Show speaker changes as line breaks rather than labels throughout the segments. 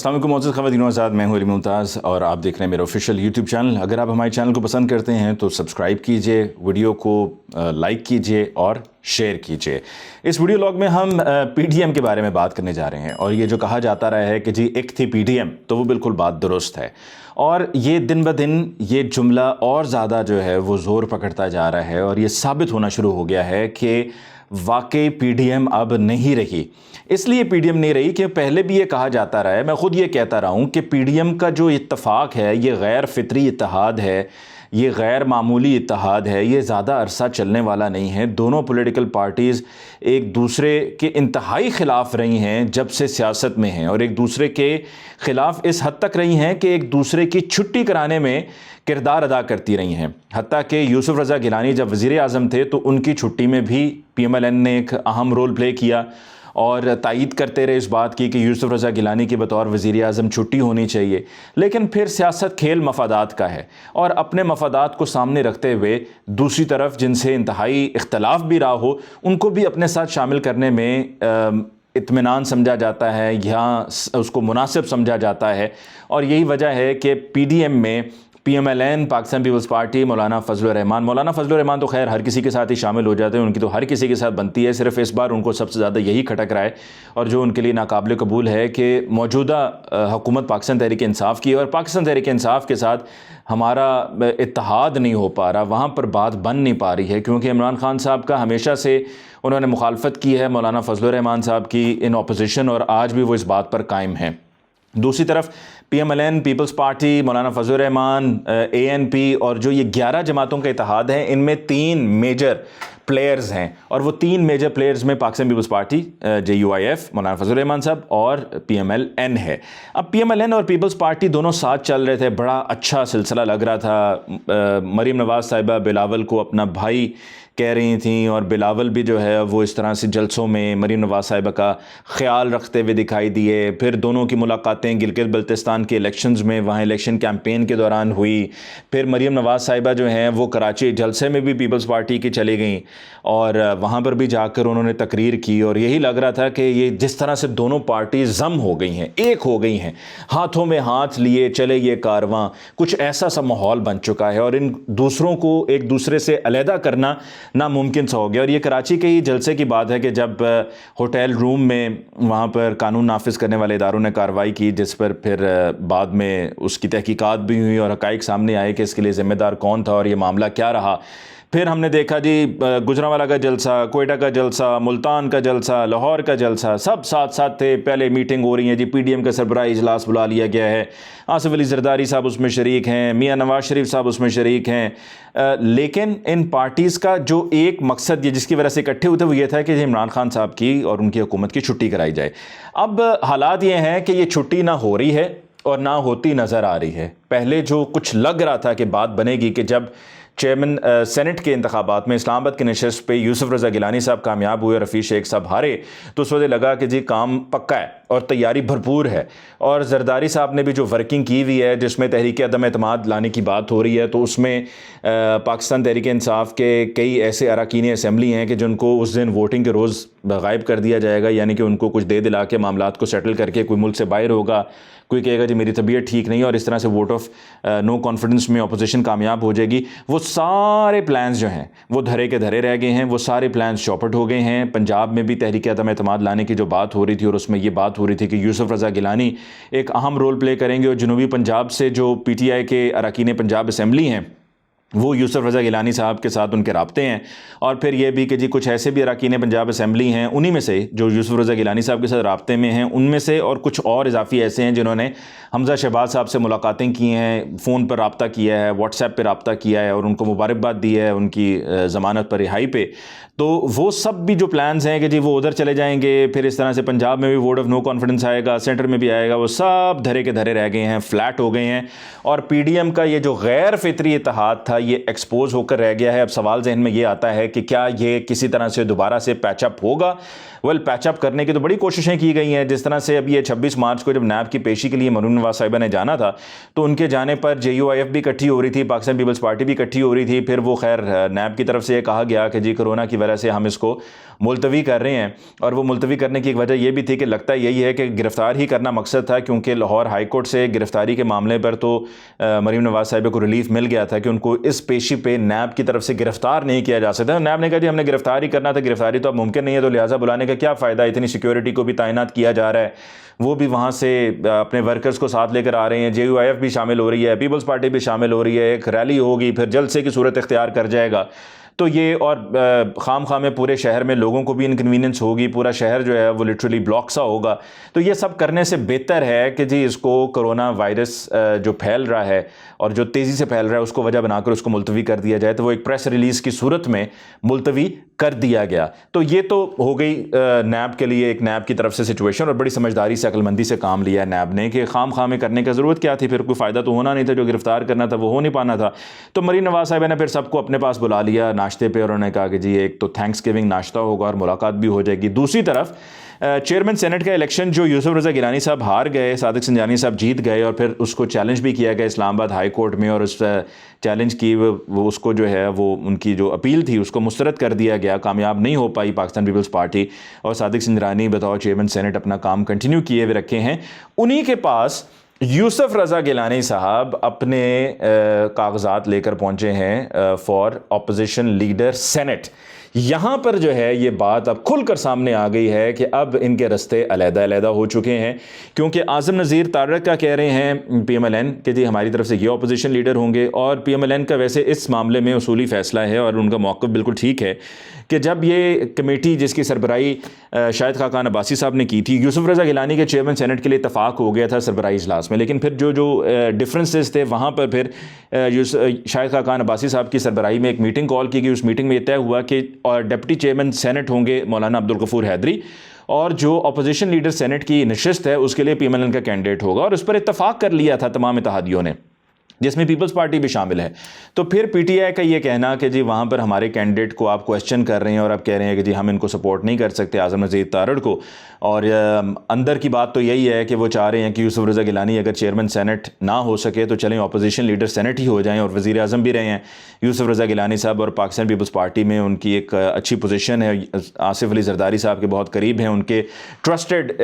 अस्सलाम वालेकुम मोअज़्ज़ज़ ख़वातीन व हज़रात, मैं हूं अली मुमताज़ और आप देख रहे हैं मेरा ऑफिशियल यूट्यूब चैनल। अगर आप हमारे चैनल को पसंद करते हैं तो सब्सक्राइब कीजिए, वीडियो को लाइक कीजिए और शेयर कीजिए। इस वीडियो लॉग में हम पीडीएम के बारे में बात करने जा रहे हैं और ये जो कहा जाता रहा है कि जी एक थी पीडीएम, तो वो बिल्कुल बात दुरुस्त है और ये दिन ब दिन ये जुमला और ज़्यादा जो है वो ज़ोर पकड़ता जा रहा है और ये साबित होना शुरू हो गया है कि वाकई पीडीएम अब नहीं रही। इसलिए पीडीएम नहीं रही कि पहले भी ये कहा जाता रहा है, मैं ख़ुद ये कहता रहा हूँ कि पीडीएम का जो इत्तफ़ाक़ है ये गैर फितरी इत्तेहाद है, ये गैर मामूली इत्तेहाद है, ये ज़्यादा अरसा चलने वाला नहीं है। दोनों पॉलिटिकल पार्टीज़ एक दूसरे के इंतहाई ख़िलाफ़ रही हैं जब से सियासत में हैं और एक दूसरे के ख़िलाफ़ इस हद तक रही हैं कि एक दूसरे की छुट्टी कराने में किरदार अदा करती रही हैं। हत्ता कि यूसुफ रज़ा गिलानी जब वज़ीर आज़म थे तो उनकी छुट्टी में भी पीएमएलएन ने एक अहम रोल प्ले किया और तायीद करते रहे इस बात की कि यूसुफ रज़ा गिलानी की बतौर वज़ीर आज़म छुट्टी होनी चाहिए। लेकिन फिर सियासत खेल मफादात का है और अपने मफादात को सामने रखते हुए दूसरी तरफ जिनसे इंतहाई इख्तलाफ भी रहा हो उनको भी अपने साथ शामिल करने में इत्मीनान समझा जाता है या उसको मुनासिब समझा जाता है। और यही वजह है कि पीडीएम में पीएमएलएन, पाकिस्तान पीपल्स पार्टी, मौलाना फजलुर रहमान तो खैर हर किसी के साथ ही शामिल हो जाते हैं, उनकी तो हर किसी के साथ बनती है, सिर्फ इस बार उनको सबसे ज़्यादा यही खटक रहा है और जो उनके लिए नाकाबिल कबूल है कि मौजूदा हुकूमत पाकिस्तान तहरीक इंसाफ की और पाकिस्तान तहरीक इंसाफ के साथ हमारा इत्तेहाद नहीं हो पा रहा, वहाँ पर बात बन नहीं पा रही है क्योंकि इमरान खान साहब का हमेशा से उन्होंने मुखालफत की है मौलाना फजलुर रहमान साहब की इन अपोजिशन और आज भी वो इस बात पर कायम है। दूसरी तरफ पीएमएलएन, पीपल्स पार्टी, मौलाना फजलुर रहमान, एएनपी और जो ये 11 जमातों का इत्तेहाद है, इनमें 3 मेजर प्लेयर्स हैं और वो 3 मेजर प्लेयर्स में पाकिस्तान पीपल्स पार्टी, JUIF, मौलाना फजलुर रहमान साहब और पीएमएलएन है। अब पीएमएलएन और पीपल्स पार्टी दोनों साथ चल रहे थे, बड़ा अच्छा सिलसिला लग रहा था। मरीम नवाज़ साहिबा बिलावल को अपना भाई कह रही थी और बिलावल भी जो है वो इस तरह से जलसों में मरीम नवाज़ साहिबा का ख्याल रखते हुए दिखाई दिए। फिर दोनों की मुलाकातें गिलगित बल्तिस्तान के इलेक्शंस में, वहाँ इलेक्शन कैंपेन के दौरान हुई। फिर मरीम नवाज़ साहिबा जो हैं वो कराची जलसे में भी पीपल्स पार्टी की चली गई और वहाँ पर भी जाकर उन्होंने तकरीर की और यही लग रहा था कि ये जिस तरह से दोनों पार्टी जम हो गई हैं, एक हो गई हैं, हाथों में हाथ लिए चले ये कारवां, कुछ ऐसा सा माहौल बन चुका है और इन दूसरों को एक दूसरे से अलहदा करना नामुमकिन सा हो गया। और ये कराची के ही जलसे की बात है कि जब होटल रूम में वहाँ पर कानून नाफिज करने वाले इदारों ने कार्रवाई की, जिस पर फिर बाद में उसकी तहकीकात भी हुई और हक़ाइक़ सामने आए कि इसके लिए ज़िम्मेदार कौन था और ये मामला क्या रहा। फिर हमने देखा जी गुजरांवाला का जलसा, कोयटा का जलसा, मुल्तान का जलसा, लाहौर का जलसा, सब साथ साथ थे। पहले मीटिंग हो रही है जी, पीडीएम का सरबराही इजलास बुला लिया गया है, आसिफ अली जरदारी साहब उसमें शरीक हैं, मियाँ नवाज शरीफ साहब उसमें शरीक हैं। लेकिन इन पार्टीज़ का जो एक मकसद ये जिसकी वजह से इकट्ठे हुए थे वो ये था कि इमरान खान साहब की और उनकी हुकूमत की छुट्टी कराई जाए। अब हालात ये हैं कि ये छुट्टी ना हो रही है और ना होती नज़र आ रही है। पहले जो कुछ लग रहा था कि बात बनेगी कि जब चेयरमैन सेनेट के इंतखाबात में इस्लामाबाद के नशस्त पे यूसुफ रज़ा गिलानी साहब कामयाब हुए, रफ़ीक शेख साहब हारे, तो उस वजह लगा कि जी काम पक्का है और तैयारी भरपूर है। और जरदारी साहब ने भी जो वर्किंग की हुई है जिसमें तहरीक अदम एतमाद लाने की बात हो रही है, तो उसमें पाकिस्तान तहरीक इंसाफ के कई ऐसे अरकान असम्बली हैं कि जिनको उस दिन वोटिंग के रोज़ गायब कर दिया जाएगा, यानी कि उनको कुछ दे दिला के मामलात को सेटल करके कोई मुल्क से बाहर होगा, कोई कहेगा जी मेरी तबीयत ठीक नहीं है और इस तरह से वोट ऑफ नो कॉन्फिडेंस में अपोजिशन कामयाब हो जाएगी। वो सारे प्लान्स जो हैं वो धरे के धरे रह गए हैं, वो सारे प्लान्स चौपट हो गए हैं। पंजाब में भी तहरीक अदम एतमाद लाने की जो बात हो रही थी और उसमें ये बात हो रही थी कि यूसुफ रज़ा गिलानी एक अहम रोल प्ले करेंगे और जनूबी पंजाब से जो PTI के अरकान पंजाब असम्बली हैं वो यूसुफ रज़ा गिलानी साहब के साथ उनके राब्ते हैं। और फिर ये भी कि जी कुछ ऐसे भी अरकान पंजाब असम्बली हैं, उन्हीं में से जो यूसुफ रज़ा गिलानी साहब के साथ राब्ते में हैं, उनमें से और कुछ और इजाफी ऐसे हैं जिन्होंने हमज़ा शहबाज साहब से मुलाकातें की हैं, फ़ोन पर रब्ता किया है, व्हाट्सएप पर रब्ता किया है और उनको मुबारकबाद दी है उनकी ज़मानत पर रिहाई पे। तो वो सब भी जो प्लान्स हैं कि जी वो उधर चले जाएंगे, फिर इस तरह से पंजाब में भी वोट ऑफ नो कॉन्फिडेंस आएगा, सेंटर में भी आएगा, वो सब धरे के धरे रह गए हैं, फ्लैट हो गए हैं। और पीडीएम का ये जो गैर फितरी इत्तेहाद था ये एक्सपोज होकर रह गया है। अब सवाल जहन में ये आता है कि क्या ये किसी तरह से दोबारा से पैचअप होगा। पैचअप करने की तो बड़ी कोशिशें की गई हैं। जिस तरह से अभी ये 26 मार्च को जब नैब की पेशी के लिए मरीम नवाज साहिबा ने जाना था तो उनके जाने पर JUIF भी इकट्ठी हो रही थी, पाकिस्तान पीपल्स पार्टी भी इकट्ठी हो रही थी। फिर वो खैर नैब की तरफ से ये कहा गया कि जी कोरोना की वजह से हम इसको मुलतवी कर रहे हैं, और वो मुलतवी करने की एक वजह यह भी थी कि लगता यही है कि गिरफ्तार ही करना मकसद था, क्योंकि लाहौर हाई कोर्ट से गिरफ्तारी के मामले पर तो मरीम नवाज साहिबा को रिलीफ मिल गया था कि उनको इस पेशी पे नैब की तरफ से गिरफ्तार नहीं किया जा सकता। नैब ने कहा जी हमने गिरफ्तार ही करना था, गिरफ्तारी तो अब मुमकिन नहीं है, तो लिहाजा बुलाने का क्या फ़ायदा, इतनी सिक्योरिटी को भी तैनात किया जा रहा है, वो भी वहाँ से अपने वर्कर्स को साथ लेकर आ रहे हैं, JUIF भी शामिल हो रही है, पीपल्स पार्टी भी शामिल हो रही है, एक रैली होगी, फिर जलसे की सूरत इख्तियार कर जाएगा। तो ये और खाम में पूरे शहर में लोगों को भी इनकन्वीनियंस होगी, पूरा शहर जो है वो लिटरली ब्लॉक सा होगा। तो ये सब करने से बेहतर है कि जी इसको कोरोना वायरस जो फैल रहा है और जो तेज़ी से फैल रहा है उसको वजह बनाकर उसको मुलतवी कर दिया जाए। तो वो एक प्रेस रिलीज़ की सूरत में मुलतवी कर दिया गया। तो ये तो हो गई नैब के लिए, एक नैब की तरफ से सिचुएशन, और बड़ी समझदारी से अक्लमंदी से काम लिया है नैब ने कि खाम में करने की ज़रूरत क्या थी, फिर कोई फ़ायदा तो होना नहीं था, जो गिरफ्तार करना था वो हो नहीं पाना था। तो मरीम नवाज साहिबा ने फिर सबको अपने पास बुला लिया नाश्ते पे, और उन्होंने कहा कि जी एक तो थैंक्स गिविंग नाश्ता होगा और मुलाकात भी हो जाएगी। दूसरी तरफ चेयरमैन सेनेट का इलेक्शन जो यूसुफ रज़ा गिलानी साहब हार गए, सादिक संजानी साहब जीत गए, और फिर उसको चैलेंज भी किया गया इस्लामाबाद हाई कोर्ट में, और उस चैलेंज की वो उसको जो है वो उनकी जो अपील थी उसको मुस्तरद कर दिया गया, कामयाब नहीं हो पाई पाकिस्तान पीपल्स पार्टी, और सादिक संजानी बतौर चेयरमैन सेनेट अपना काम कंटिन्यू किए हुए रखे हैं। उन्हीं के पास यूसुफ रज़ा गिलानी साहब अपने कागजात लेकर पहुंचे हैं फॉर ऑपोजिशन लीडर सेनेट। यहाँ पर जो है ये बात अब खुलकर सामने आ गई है कि अब इनके रास्ते अलग-अलग हो चुके हैं, क्योंकि आज़म नज़ीर तारक का कह रहे हैं PMLN कि जी हमारी तरफ से ये ऑपोजिशन लीडर होंगे, और PMLN का वैसे इस मामले में उसूली फ़ैसला है और उनका मौक़िफ़ बिल्कुल ठीक है कि जब ये कमेटी जिसकी सरबराही शाहिद खाकान अब्बासी साहब ने की थी, यूसुफ रज़ा गिलानी के चेयरमैन सेनेट के लिए इत्तफाक हो गया था सरबराही इजलास में, लेकिन फिर जो डिफरेंसेस थे वहाँ पर फिर शाहिद खाकान अब्बासी साहब की सरबराही में एक मीटिंग कॉल की गई। उस मीटिंग में तय हुआ कि डिप्टी चेयरमैन सेनेट होंगे मौलाना अब्दुल गफूर हैदरी, और जो अपोजिशन लीडर सेनेट की नशिस्त है उसके लिए PMLN का कैंडिडेट होगा, और उस पर इत्तफाक कर लिया था तमाम इत्तेहादियों ने, जिसमें पीपल्स पार्टी भी शामिल है। तो फिर PTI का ये कहना कि जी वहाँ पर हमारे कैंडिडेट को आप क्वेश्चन कर रहे हैं और आप कह रहे हैं कि जी हम इनको सपोर्ट नहीं कर सकते, आज़म नज़ीर तारड़ को, और अंदर की बात तो यही है कि वो चाह रहे हैं कि यूसुफ रज़ा गिलानी अगर चेयरमैन सेनेट ना हो सके तो चलें अपोजिशन लीडर सेनेट ही हो जाएं, और वज़ीर आज़म भी रहे हैं यूसुफ रज़ा गिलानी साहब, और पाकिस्तान पीपल्स पार्टी में उनकी एक अच्छी पोजीशन है, आसिफ अली जरदारी साहब के बहुत करीब हैं, उनके ट्रस्टेड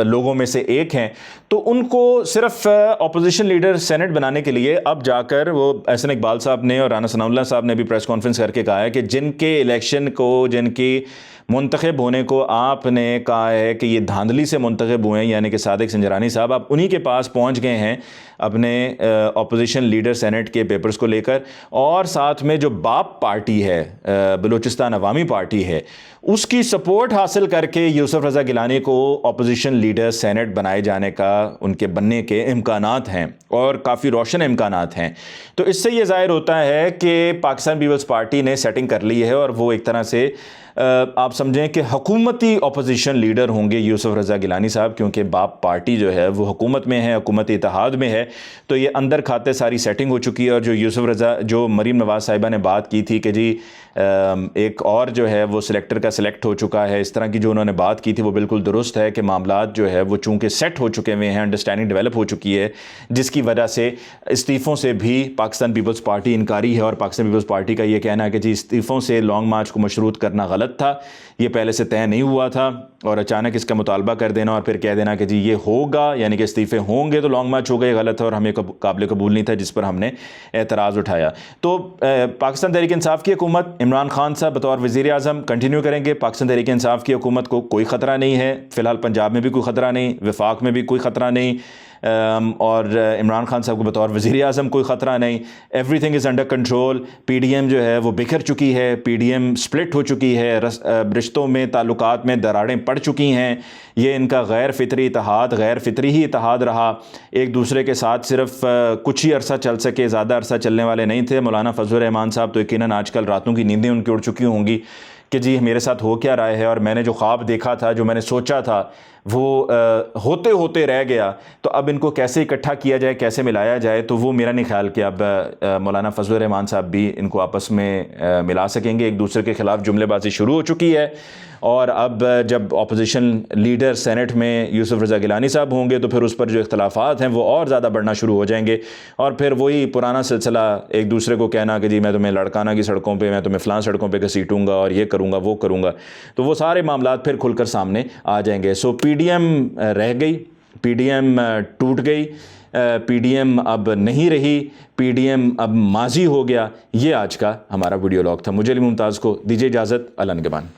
लोगों में से एक हैं। तो उनको सिर्फ अपोजिशन लीडर सेनेट बनाने के लिए अब जाकर वो एहसन इकबाल साहब ने और राना सनाउल्लाह साहब ने भी प्रेस कॉन्फ्रेंस करके कहा है कि जिनके इलेक्शन को, जिनकी मुंतखब होने को आपने कहा है कि ये धांधली से मुंतखब हुए हैं, यानी कि सादिक संजरानी साहब, आप उन्हीं के पास पहुंच गए हैं अपने अपोजिशन लीडर सेनेट के पेपर्स को लेकर, और साथ में जो बाप पार्टी है बलूचिस्तान अवामी पार्टी है उसकी सपोर्ट हासिल करके यूसुफ रज़ा गिलानी को अपोजिशन लीडर सेनेट बनाए जाने का उनके बनने के इम्कानात हैं, और काफ़ी रोशन इम्कानात हैं। तो इससे ये ज़ाहिर होता है कि पाकिस्तान पीपल्स पार्टी ने सेटिंग कर ली है, और वो एक तरह से आप समझें कि हुकूमती अपोजिशन लीडर होंगे यूसुफ रज़ा गिलानी साहब, क्योंकि बाप पार्टी जो है वो हुकूमत में है, हुकूमती इत्तेहाद में है। तो ये अंदर खाते सारी सेटिंग हो चुकी है, और जो यूसुफ रज़ा, जो मरीम नवाज साहिबा ने बात की थी कि जी एक और जो है वो सिलेक्टर का सिलेक्ट हो चुका है, इस तरह की जो उन्होंने बात की थी वो बिल्कुल दुरुस्त है कि मामलात जो है वो चूँकि सेट हो चुके हुए हैं, अंडरस्टैंडिंग डेवलप हो चुकी है, जिसकी वजह से इस्तीफ़ों से भी पाकिस्तान पीपल्स पार्टी इनकारी है, और पाकिस्तान पीपल्स पार्टी का ये कहना है कि जी इस्तीफ़ों से लॉन्ग मार्च को मशरूत करना गलत था, ये पहले से तय नहीं हुआ था, और अचानक इसका मुतालबा कर देना और फिर कह देना कि जी ये होगा, यानी कि इस्तीफ़े होंगे तो लॉन्ग मार्च हो गए, गलत है और हमें काबिल कबूल नहीं था, जिस पर हमने एतराज़ उठाया। तो पाकिस्तान तहरीक इंसाफ की हुकूमत, इमरान खान साहब बतौर वज़ीर आज़म कंटिन्यू करेंगे। पाकिस्तान तहरीक इंसाफ की हुकूमत को कोई ख़तरा नहीं है, फ़िलहाल पंजाब में भी कोई ख़तरा नहीं, वफाक में भी कोई ख़तरा नहीं, और इमरान खान साहब को बतौर वज़ीर आज़म कोई ख़तरा नहीं। Everything is under control. PDM जो है वो बिखर चुकी है, PDM स्प्लिट हो चुकी है, रिश्तों में, ताल्लुकात में दरारें पड़ चुकी हैं। ये इनका गैर फितरी इत्तेहाद गैर फितरी ही इत्तेहाद रहा, एक दूसरे के साथ सिर्फ कुछ ही अरसा चल सके, ज़्यादा अरसा चलने वाले नहीं थे। मौलाना फजलुर रहमान साहब तो यकीनन आजकल रातों की नींदें उनकी उड़ चुकी होंगी कि जी मेरे साथ हो क्या रहा है, और मैंने जो ख्वाब देखा था, जो मैंने सोचा था, वो होते होते रह गया। तो अब इनको कैसे इकट्ठा किया जाए, कैसे मिलाया जाए, तो वो मेरा नहीं ख्याल कि अब मौलाना फजलुर रहमान साहब भी इनको आपस में मिला सकेंगे। एक दूसरे के ख़िलाफ़ जुमलेबाजी शुरू हो चुकी है, और अब जब अपोजिशन लीडर सेनेट में यूसुफ रज़ा गिलानी साहब होंगे तो फिर उस पर जो इख्तलाफात हैं वो और ज़्यादा बढ़ना शुरू हो जाएंगे, और फिर वही पुराना सिलसिला एक दूसरे को कहना कि जी मैं तुम्हें लड़काना की सड़कों पे, मैं तुम्हें फ़लाँ सड़कों पे घसीटूँगा और ये करूँगा वो करूँगा, तो वो सारे मामलात फिर खुलकर सामने आ जाएंगे। सो PDM रह गई, PDM टूट गई, PDM अब नहीं रही, PDM अब माजी हो गया। ये आज का हमारा वीडियो लॉग था। मुझे अली मुमताज़ को दीजिए इजाज़त। अल्लाह निगहबान।